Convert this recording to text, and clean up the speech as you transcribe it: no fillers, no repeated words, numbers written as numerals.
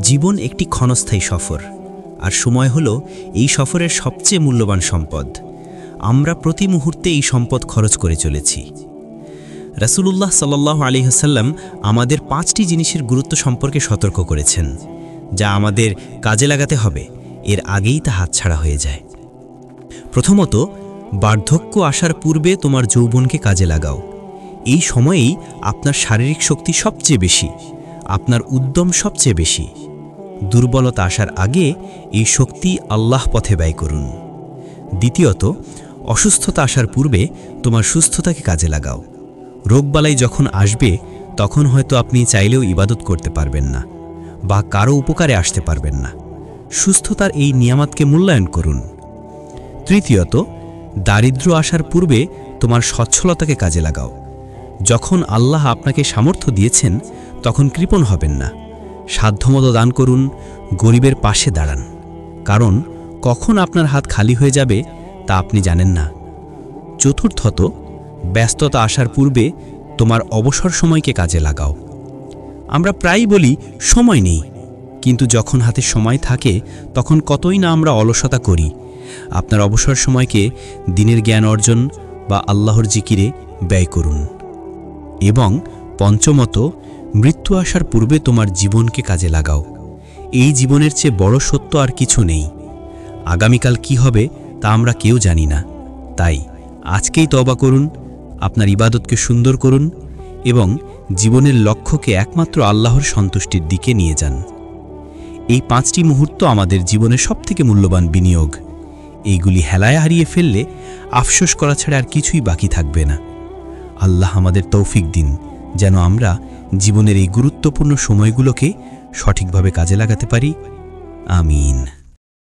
জীবন একটি ক্ষণস্থায়ী সফর, আর সময় হলো এই সফরের সবচেয়ে মূল্যবান সম্পদ। আমরা প্রতি মুহূর্তে এই সম্পদ খরচ করে চলেছি। রাসূলুল্লাহ সাল্লাল্লাহু আলাইহি ওয়াসাল্লাম আমাদের 5টি জিনিসের গুরুত্ব সম্পর্কে সতর্ক করেছেন, যা আমাদের কাজে লাগাতে হবে, এর আগেই তা হাতছাড়া হয়ে যায়। প্রথমত, বার্ধক্য আসার পূর্বে তোমার যৌবনকে কাজে লাগাও। এই সময়েই আপনার শারীরিক শক্তি সবচেয়ে বেশি, আপনার উদ্যম সবচেয়ে বেশি। দুর্বলতা আসার আগে এই শক্তি আল্লাহ পথে ব্যয় করুন। দ্বিতীয়ত, অসুস্থতা আসার পূর্বে তোমার সুস্থতাকে কাজে লাগাও। রোগবালাই যখন আসবে তখন হয়তো আপনি চাইলেও ইবাদত করতে পারবেন না বা কারো উপকারে আসতে পারবেন না। সুস্থতার এই নিয়ামতকে মূল্যায়ন করুন। তৃতীয়ত, দারিদ্র্য আসার পূর্বে তোমার সচ্ছলতাকে কাজে লাগাও। যখন আল্লাহ আপনাকে সামর্থ্য দিয়েছেন তখন কৃপণ হবেন না। সাধ্যমতো দান করুন, গরিবের পাশে দাঁড়ান, কারণ কখন আপনার হাত খালি হয়ে যাবে তা আপনি জানেন না। চতুর্থত, ব্যস্ততা আসার পূর্বে তোমার অবসর সময়কে কাজে লাগাও। আমরা প্রায়ই বলি সময় নেই, কিন্তু যখন হাতে সময় থাকে তখন কতই না আমরা অলসতা করি। আপনার অবসর সময়কে দিনের জ্ঞান অর্জন বা আল্লাহর জিকিরে ব্যয় করুন। এবং পঞ্চমত, মৃত্যু আসার পূর্বে তোমার জীবনকে কাজে লাগাও। এই জীবনের চেয়ে বড় সত্য আর কিছু নেই। আগামীকাল কি হবে তা আমরা কেউ জানি না। তাই আজকেই তওবা করুন, আপনার ইবাদতকে সুন্দর করুন এবং জীবনের লক্ষ্যকে একমাত্র আল্লাহর সন্তুষ্টির দিকে নিয়ে যান। এই 5টি মুহূর্ত আমাদের জীবনের সবথেকে মূল্যবান বিনিয়োগ। এইগুলি হেলায় হারিয়ে ফেললে আফসোস করা ছাড়া আর কিছুই বাকি থাকবে না। আল্লাহ আমাদের তৌফিক দিন যেন আমরা জীবনের এই গুরুত্বপূর্ণ সময়গুলোকে সঠিকভাবে কাজে লাগাতে পারি। আমিন।